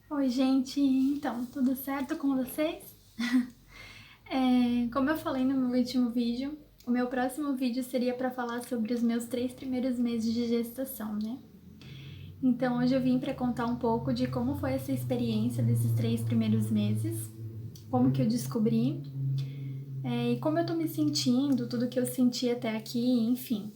Oi, gente. Então, tudo certo com vocês? Como eu falei no meu último vídeo, o meu próximo vídeo seria para falar sobre os meus 3 primeiros meses de gestação, né? Então, hoje eu vim para contar um pouco de como foi essa experiência desses 3 primeiros meses, como que eu descobri, e como eu tô me sentindo, tudo que eu senti até aqui, enfim.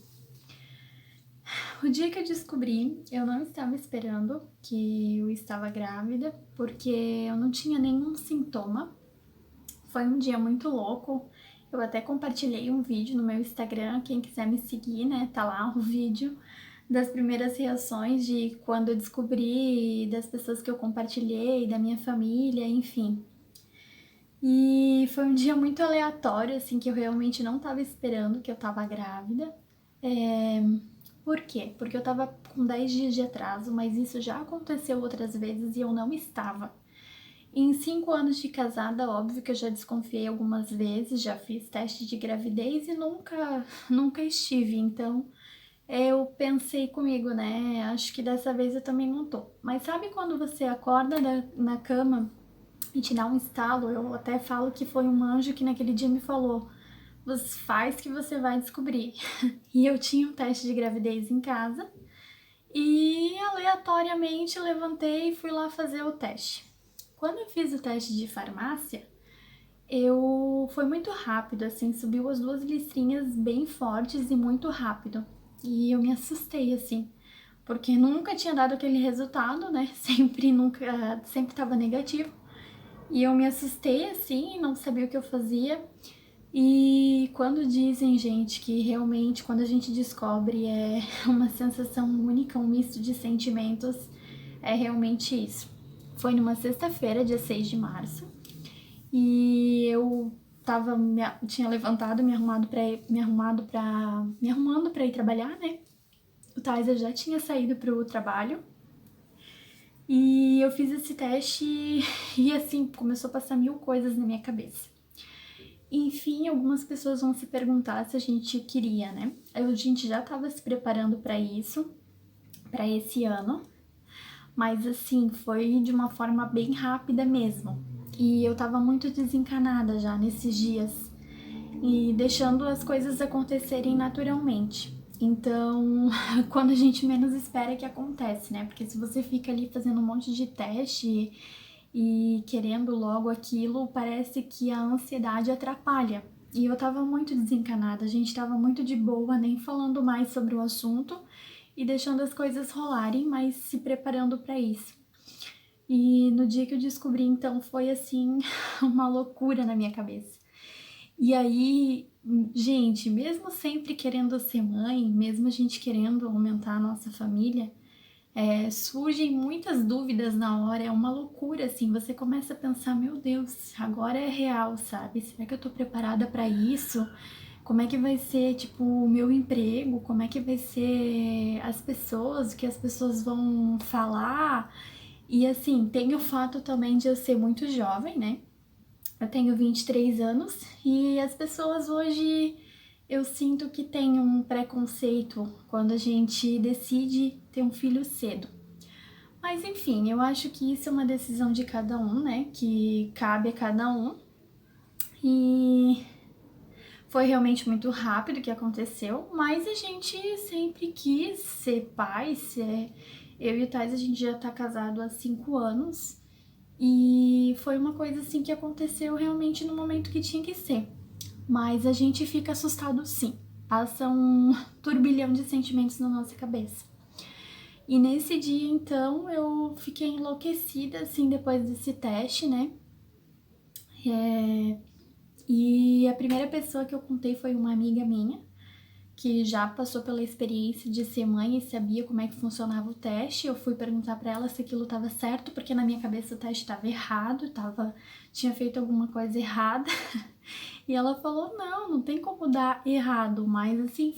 O dia que eu descobri, eu não estava esperando que eu estava grávida, porque eu não tinha nenhum sintoma. Foi um dia muito louco. Eu até compartilhei um vídeo no meu Instagram, quem quiser me seguir, né? Tá lá o vídeo das primeiras reações de quando eu descobri, das pessoas que eu compartilhei, da minha família, enfim. E foi um dia muito aleatório, assim, que eu realmente não tava esperando que eu tava grávida. Por quê? Porque eu tava com 10 dias de atraso, mas isso já aconteceu outras vezes e eu não estava. Em 5 anos de casada, óbvio que eu já desconfiei algumas vezes, já fiz teste de gravidez e nunca estive. Então, eu pensei comigo, né? Acho que dessa vez eu também não tô. Mas sabe quando você acorda na cama e te dá um estalo? Eu até falo que foi um anjo que naquele dia me falou: você faz que você vai descobrir. E eu tinha um teste de gravidez em casa e aleatoriamente levantei e fui lá fazer o teste. Quando eu fiz o teste de farmácia, eu foi muito rápido, assim, subiu as 2 listrinhas bem fortes e muito rápido. E eu me assustei, assim, porque nunca tinha dado aquele resultado, né? Sempre tava negativo. E eu me assustei, assim, não sabia o que eu fazia. E quando dizem, gente, que realmente quando a gente descobre é uma sensação única, um misto de sentimentos, é realmente isso. Foi numa sexta-feira, dia 6 de março, e eu tinha levantado, me arrumando para ir trabalhar, né? O Thais já tinha saído pro trabalho. E eu fiz esse teste e assim, começou a passar mil coisas na minha cabeça. Enfim, algumas pessoas vão se perguntar se a gente queria, né? A gente já estava se preparando para isso, para esse ano, mas assim, foi de uma forma bem rápida mesmo. E eu tava muito desencanada já nesses dias e deixando as coisas acontecerem naturalmente. Então, quando a gente menos espera é que acontece, né? Porque se você fica ali fazendo um monte de teste e querendo logo aquilo, parece que a ansiedade atrapalha. E eu tava muito desencanada, a gente tava muito de boa, nem falando mais sobre o assunto e deixando as coisas rolarem, mas se preparando para isso. E no dia que eu descobri, então, foi assim, uma loucura na minha cabeça. E aí, gente, mesmo sempre querendo ser mãe, mesmo a gente querendo aumentar a nossa família, surgem muitas dúvidas na hora, é uma loucura, assim, você começa a pensar, meu Deus, agora é real, sabe? Será que eu tô preparada para isso? Como é que vai ser, tipo, o meu emprego? Como é que vai ser as pessoas, o que as pessoas vão falar? E assim, tem o fato também de eu ser muito jovem, né? Eu tenho 23 anos e as pessoas hoje eu sinto que tem um preconceito quando a gente decide ter um filho cedo. Mas enfim, eu acho que isso é uma decisão de cada um, né? Que cabe a cada um. E foi realmente muito rápido que aconteceu, mas a gente sempre quis ser pai. Eu e o Thais, a gente já tá casado há 5 anos. E foi uma coisa assim que aconteceu realmente no momento que tinha que ser. Mas a gente fica assustado sim. Passa um turbilhão de sentimentos na nossa cabeça. E nesse dia, então, eu fiquei enlouquecida, assim, depois desse teste, né? E a primeira pessoa que eu contei foi uma amiga minha, que já passou pela experiência de ser mãe e sabia como é que funcionava o teste. Eu fui perguntar para ela se aquilo estava certo, porque na minha cabeça o teste estava errado, tinha feito alguma coisa errada. E ela falou: não tem como dar errado, mas assim,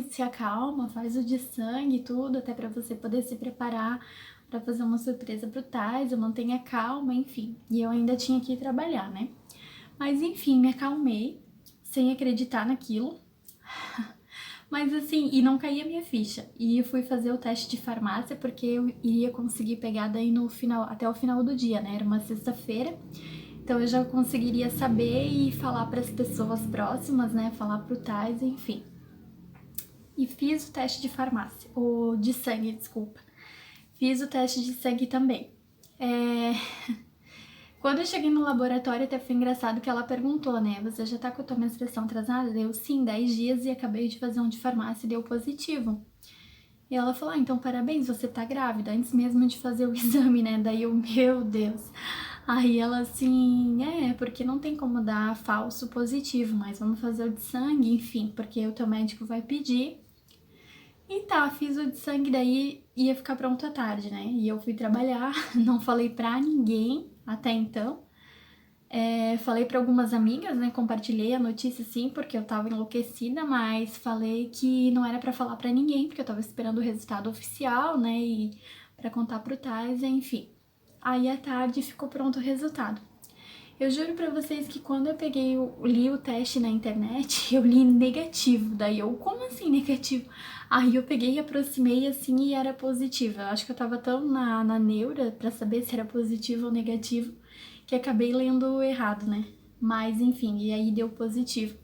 se acalma, faz o de sangue e tudo, até para você poder se preparar para fazer uma surpresa pro Tais, eu mantenha calma, enfim. E eu ainda tinha que ir trabalhar, né? Mas enfim, me acalmei, sem acreditar naquilo. Mas assim, e não caía a minha ficha. E eu fui fazer o teste de farmácia porque eu iria conseguir pegar daí no final, até o final do dia, né? Era uma sexta-feira. Então eu já conseguiria saber e falar para as pessoas próximas, né? Falar pro Tais, enfim. E fiz o teste de farmácia, ou de sangue, desculpa. Fiz o teste de sangue também. Quando eu cheguei no laboratório, até foi engraçado que ela perguntou, né? Você já tá com a tua menstruação atrasada? Eu, sim, 10 dias e acabei de fazer um de farmácia e deu positivo. E ela falou, então parabéns, você tá grávida, antes mesmo de fazer o exame, né? Daí eu, meu Deus. Aí ela assim, porque não tem como dar falso positivo, mas vamos fazer o de sangue, enfim, porque o teu médico vai pedir. E tá, fiz o de sangue, daí ia ficar pronto à tarde, né? E eu fui trabalhar, não falei pra ninguém até então. Falei pra algumas amigas, né? Compartilhei a notícia sim, porque eu tava enlouquecida, mas falei que não era pra falar pra ninguém, porque eu tava esperando o resultado oficial, né? E pra contar pro Tais, enfim. Aí à tarde ficou pronto o resultado. Eu juro pra vocês que quando eu peguei, li o teste na internet, eu li negativo. Daí eu, como assim negativo? Aí eu peguei e aproximei assim e era positivo. Eu acho que eu tava tão na neura pra saber se era positivo ou negativo que acabei lendo errado, né? Mas enfim, e aí deu positivo.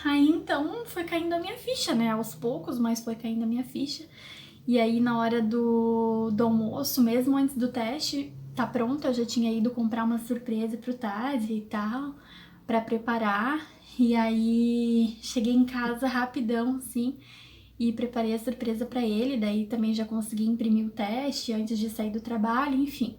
Aí então foi caindo a minha ficha, né? Aos poucos, mas foi caindo a minha ficha. E aí na hora do almoço, mesmo antes do teste, tá pronto, eu já tinha ido comprar uma surpresa pro Taz e tal, pra preparar. E aí cheguei em casa rapidão, assim, e preparei a surpresa pra ele. Daí também já consegui imprimir o teste antes de sair do trabalho, enfim.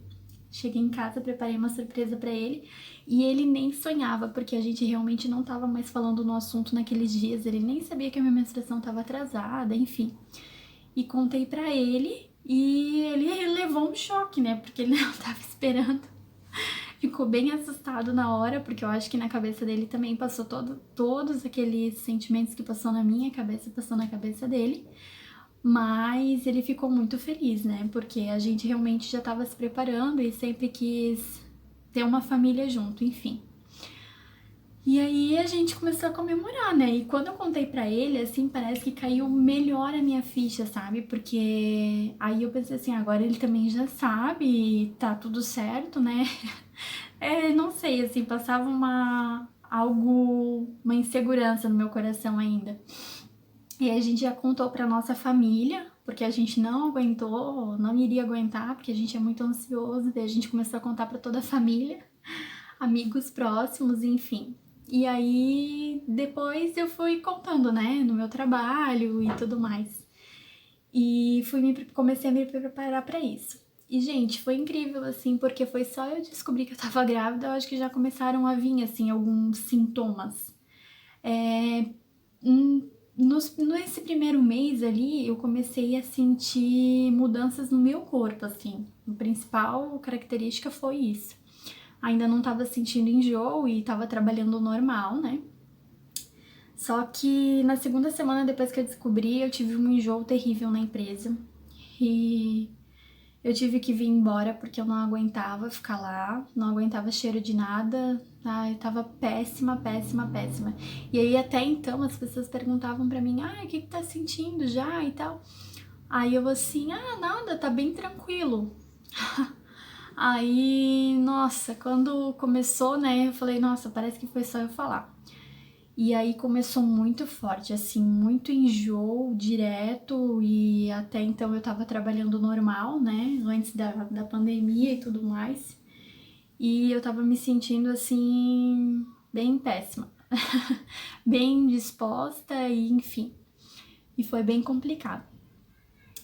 Cheguei em casa, preparei uma surpresa pra ele e ele nem sonhava, porque a gente realmente não tava mais falando no assunto naqueles dias, ele nem sabia que a minha menstruação tava atrasada, enfim. E contei pra ele e ele levou um choque, né? Porque ele não tava esperando. Ficou bem assustado na hora, porque eu acho que na cabeça dele também passou todos aqueles sentimentos que passou na minha cabeça, passou na cabeça dele. Mas ele ficou muito feliz, né? Porque a gente realmente já estava se preparando e sempre quis ter uma família junto, enfim. E aí a gente começou a comemorar, né? E quando eu contei pra ele, assim, parece que caiu melhor a minha ficha, sabe? Porque aí eu pensei assim, agora ele também já sabe, tá tudo certo, né? Não sei, assim, passava uma insegurança no meu coração ainda. E aí a gente já contou pra nossa família, porque a gente não aguentou, não iria aguentar, porque a gente é muito ansioso, daí a gente começou a contar pra toda a família, amigos próximos, enfim. E aí depois eu fui contando, né, no meu trabalho e tudo mais. E comecei a me preparar pra isso. E, gente, foi incrível, assim, porque foi só eu descobrir que eu tava grávida, eu acho que já começaram a vir, assim, alguns sintomas. Nesse primeiro mês ali, eu comecei a sentir mudanças no meu corpo, assim. A principal característica foi isso. Ainda não tava sentindo enjoo e tava trabalhando normal, né? Só que na segunda semana depois que eu descobri, eu tive um enjoo terrível na empresa. E eu tive que vir embora porque eu não aguentava ficar lá, não aguentava cheiro de nada, eu tava péssima, péssima, péssima. E aí até então as pessoas perguntavam pra mim, o que tá sentindo já e tal. Aí eu assim, nada, tá bem tranquilo. Aí, nossa, quando começou, né, eu falei, nossa, parece que foi só eu falar. E aí começou muito forte, assim, muito enjoo direto e até então eu tava trabalhando normal, né, antes da pandemia e tudo mais. E eu tava me sentindo, assim, bem péssima, bem disposta e enfim. E foi bem complicado.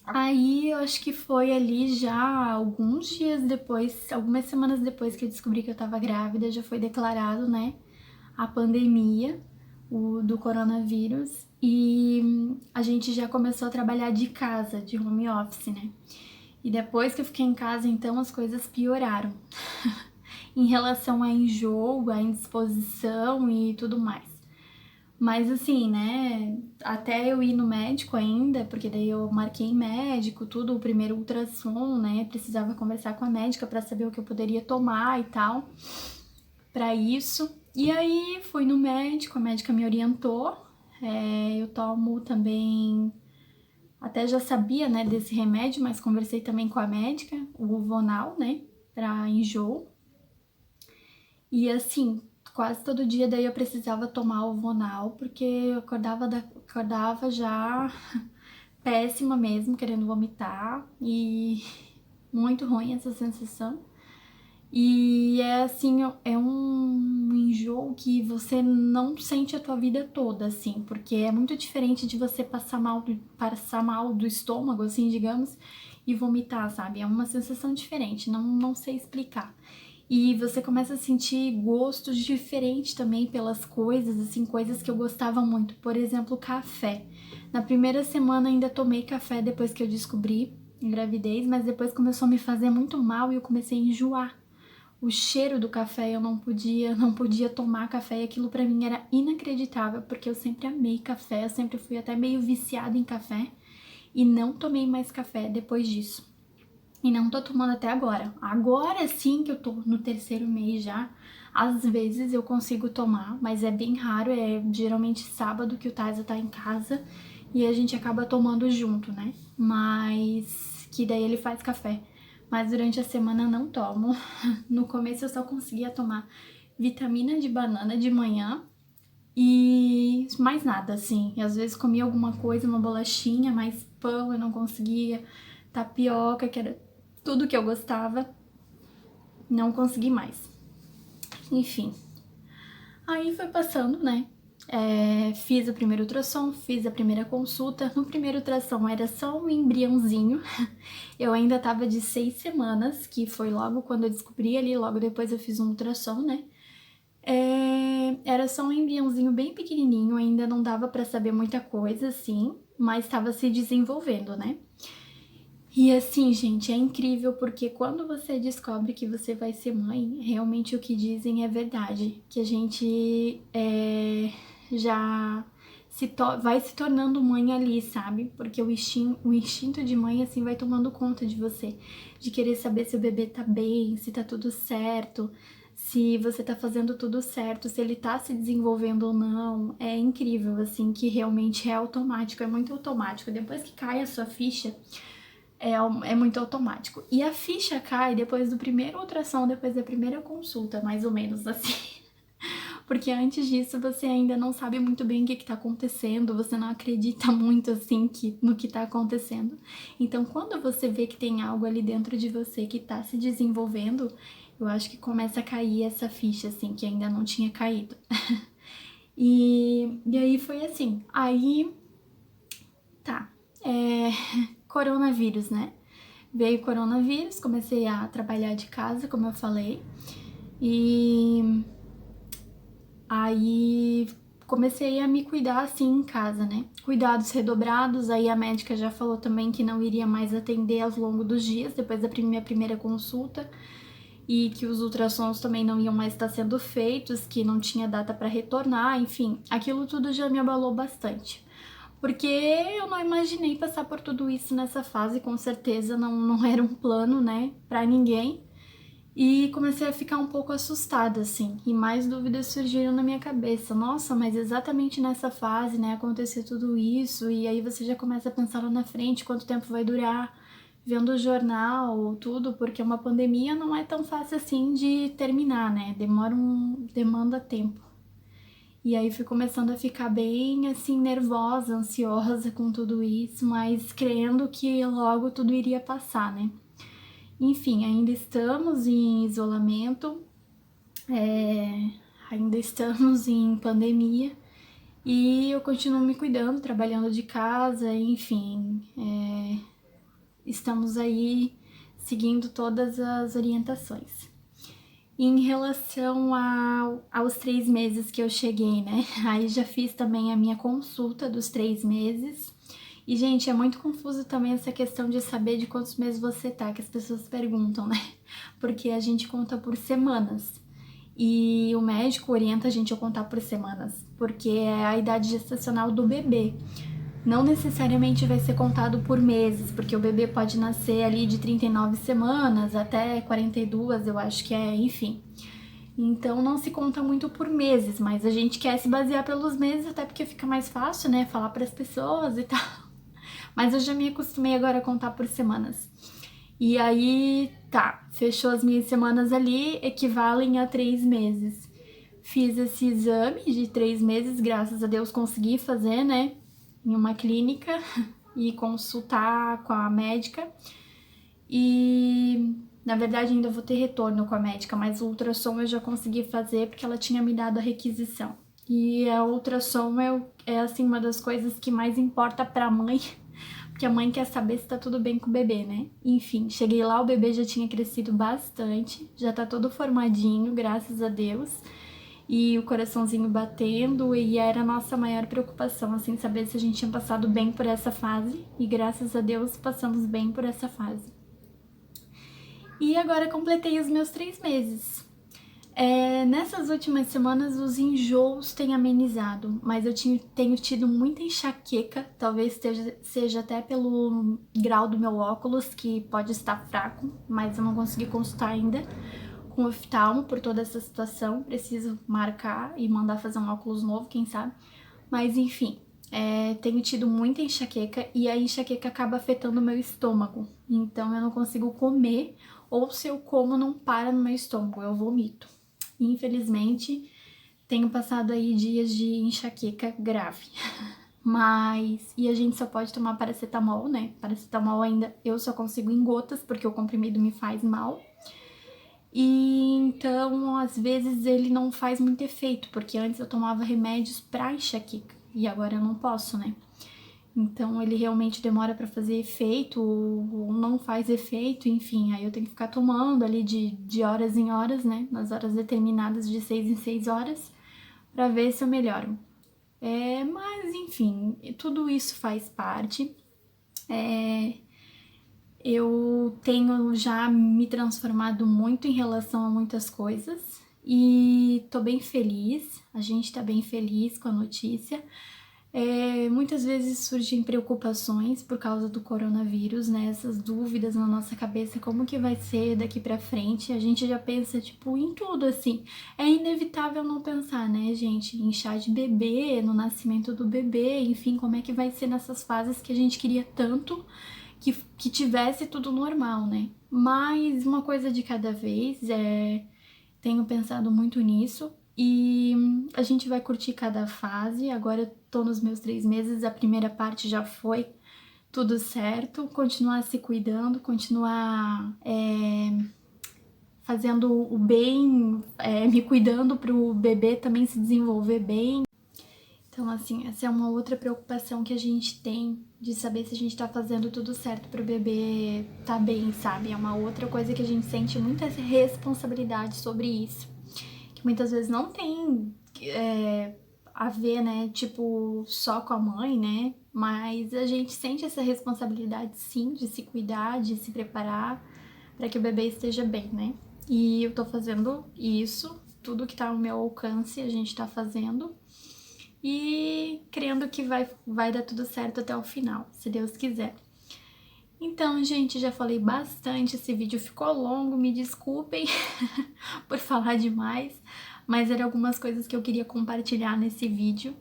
Aí eu acho que foi ali já alguns dias depois, algumas semanas depois que eu descobri que eu tava grávida, já foi declarado, né, a pandemia do coronavírus e a gente já começou a trabalhar de casa, de home office, né? E depois que eu fiquei em casa, então as coisas pioraram em relação a enjoo, a indisposição e tudo mais. Mas assim, né, até eu ir no médico ainda, porque daí eu marquei médico, tudo, o primeiro ultrassom, né, precisava conversar com a médica para saber o que eu poderia tomar e tal, para isso. E aí fui no médico, a médica me orientou, Eu tomo também, até já sabia, né, desse remédio, mas conversei também com a médica, o Vonal, né, pra enjoo. E assim, quase todo dia daí eu precisava tomar o Vonal, porque eu acordava já péssima mesmo, querendo vomitar, e muito ruim essa sensação. E é assim, é um enjoo que você não sente a tua vida toda, assim, porque é muito diferente de você passar mal do estômago, assim, digamos, e vomitar, sabe? É uma sensação diferente, não sei explicar. E você começa a sentir gostos diferentes também pelas coisas, assim, coisas que eu gostava muito. Por exemplo, café. Na primeira semana ainda tomei café depois que eu descobri a gravidez, mas depois começou a me fazer muito mal e eu comecei a enjoar. O cheiro do café, eu não podia tomar café, e aquilo pra mim era inacreditável, porque eu sempre amei café, eu sempre fui até meio viciada em café e não tomei mais café depois disso. E não tô tomando até agora. Agora sim que eu tô no terceiro mês já, às vezes eu consigo tomar, mas é bem raro, é geralmente sábado que o Taisa tá em casa e a gente acaba tomando junto, né? Mas que daí ele faz café. Mas durante a semana eu não tomo. No começo eu só conseguia tomar vitamina de banana de manhã e mais nada, assim. E às vezes comia alguma coisa, uma bolachinha, mas pão eu não conseguia, tapioca, que era tudo que eu gostava, não consegui mais. Enfim, aí foi passando, né? Fiz o primeiro ultrassom, fiz a primeira consulta. No primeiro ultrassom era só um embriãozinho. Eu ainda tava de 6 semanas, que foi logo quando eu descobri ali, logo depois eu fiz um ultrassom, né? Era só um embriãozinho bem pequenininho, ainda não dava pra saber muita coisa, assim, mas estava se desenvolvendo, né? E assim, gente, é incrível porque quando você descobre que você vai ser mãe, realmente o que dizem é verdade. Que a gente já vai se tornando mãe ali, sabe? Porque o instinto de mãe, assim, vai tomando conta de você. De querer saber se o bebê tá bem, se tá tudo certo, se você tá fazendo tudo certo, se ele tá se desenvolvendo ou não. É incrível, assim, que realmente é automático, é muito automático. Depois que cai a sua ficha é muito automático. E a ficha cai depois do primeiro ultrassom, depois da primeira consulta, mais ou menos assim. Porque antes disso você ainda não sabe muito bem o que tá acontecendo, você não acredita muito assim no que tá acontecendo. Então, quando você vê que tem algo ali dentro de você que tá se desenvolvendo, eu acho que começa a cair essa ficha, assim, que ainda não tinha caído. E aí foi assim. Aí, tá. Coronavírus, né? Veio o coronavírus, comecei a trabalhar de casa, como eu falei, e aí comecei a me cuidar assim em casa, né? Cuidados redobrados, aí a médica já falou também que não iria mais atender ao longo dos dias, depois da minha primeira consulta, e que os ultrassons também não iam mais estar sendo feitos, que não tinha data para retornar, enfim, aquilo tudo já me abalou bastante. Porque eu não imaginei passar por tudo isso nessa fase, com certeza não era um plano, né, pra ninguém. E comecei a ficar um pouco assustada, assim, e mais dúvidas surgiram na minha cabeça. Nossa, mas exatamente nessa fase, né, aconteceu tudo isso, e aí você já começa a pensar lá na frente quanto tempo vai durar, vendo o jornal, tudo, porque uma pandemia não é tão fácil assim de terminar, né, demanda tempo. E aí fui começando a ficar bem, assim, nervosa, ansiosa com tudo isso, mas crendo que logo tudo iria passar, né? Enfim, ainda estamos em isolamento, ainda estamos em pandemia e eu continuo me cuidando, trabalhando de casa, enfim, estamos aí seguindo todas as orientações. Em relação aos 3 meses que eu cheguei, né? Aí já fiz também a minha consulta dos 3 meses. E, gente, é muito confuso também essa questão de saber de quantos meses você tá, que as pessoas perguntam, né? Porque a gente conta por semanas. E o médico orienta a gente a contar por semanas, porque é a idade gestacional do bebê. Não necessariamente vai ser contado por meses, porque o bebê pode nascer ali de 39 semanas até 42, eu acho que é, enfim. Então não se conta muito por meses, mas a gente quer se basear pelos meses, até porque fica mais fácil, né, falar para as pessoas e tal. Mas eu já me acostumei agora a contar por semanas. E aí, tá, fechou as minhas semanas ali, equivalem a 3 meses. Fiz esse exame de 3 meses, graças a Deus consegui fazer, né, em uma clínica e consultar com a médica. E na verdade ainda vou ter retorno com a médica, mas o ultrassom eu já consegui fazer porque ela tinha me dado a requisição. E a ultrassom é assim uma das coisas que mais importa pra mãe, porque a mãe quer saber se tá tudo bem com o bebê, né? Enfim, cheguei lá, o bebê já tinha crescido bastante, já tá todo formadinho, graças a Deus. E o coraçãozinho batendo, e era a nossa maior preocupação, assim, saber se a gente tinha passado bem por essa fase. E graças a Deus passamos bem por essa fase. E agora completei os meus 3 meses. Nessas últimas semanas os enjoos têm amenizado, mas eu tenho tido muita enxaqueca, talvez seja até pelo grau do meu óculos, que pode estar fraco, mas eu não consegui consultar ainda com o oftalmo por toda essa situação. Preciso marcar e mandar fazer um óculos novo, quem sabe. Mas enfim, tenho tido muita enxaqueca e a enxaqueca acaba afetando o meu estômago. Então eu não consigo comer, ou se eu como não para no meu estômago, eu vomito. Infelizmente, tenho passado aí dias de enxaqueca grave. E a gente só pode tomar paracetamol, né? Paracetamol ainda eu só consigo em gotas, porque o comprimido me faz mal. E então, às vezes, ele não faz muito efeito, porque antes eu tomava remédios pra enxaqueca e agora eu não posso, né? Então, ele realmente demora pra fazer efeito ou não faz efeito, enfim, aí eu tenho que ficar tomando ali de horas em horas, né? Nas horas determinadas, de 6 em 6 horas, pra ver se eu melhoro. Mas, enfim, tudo isso faz parte. Eu tenho já me transformado muito em relação a muitas coisas e tô bem feliz, a gente tá bem feliz com a notícia. Muitas vezes surgem preocupações por causa do coronavírus, né? Essas dúvidas na nossa cabeça, como que vai ser daqui pra frente? A gente já pensa, tipo, em tudo, assim. É inevitável não pensar, né, gente? Em chá de bebê, no nascimento do bebê, enfim, como é que vai ser nessas fases que a gente queria tanto que tivesse tudo normal, né? Mas uma coisa de cada vez, tenho pensado muito nisso e a gente vai curtir cada fase. Agora eu tô nos meus 3 meses, a primeira parte já foi tudo certo, continuar se cuidando, continuar fazendo o bem, me cuidando pro bebê também se desenvolver bem. Então, assim, essa é uma outra preocupação que a gente tem de saber se a gente tá fazendo tudo certo pro bebê tá bem, sabe? É uma outra coisa que a gente sente muita responsabilidade sobre isso. Que muitas vezes não tem a ver, né? Tipo, só com a mãe, né? Mas a gente sente essa responsabilidade, sim, de se cuidar, de se preparar para que o bebê esteja bem, né? E eu tô fazendo isso, tudo que tá ao meu alcance a gente tá fazendo. E crendo que vai dar tudo certo até o final, se Deus quiser. Então, gente, já falei bastante, esse vídeo ficou longo, me desculpem por falar demais, mas eram algumas coisas que eu queria compartilhar nesse vídeo,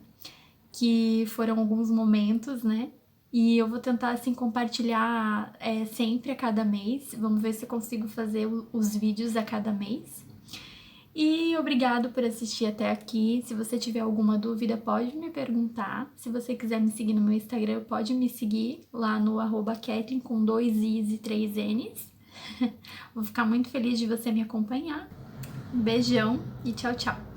que foram alguns momentos, né? E eu vou tentar, assim, compartilhar sempre a cada mês, vamos ver se eu consigo fazer os vídeos a cada mês. E obrigado por assistir até aqui. Se você tiver alguma dúvida, pode me perguntar. Se você quiser me seguir no meu Instagram, pode me seguir lá no @Kathleen com 2 I's e 3 N's. Vou ficar muito feliz de você me acompanhar. Um beijão e tchau, tchau!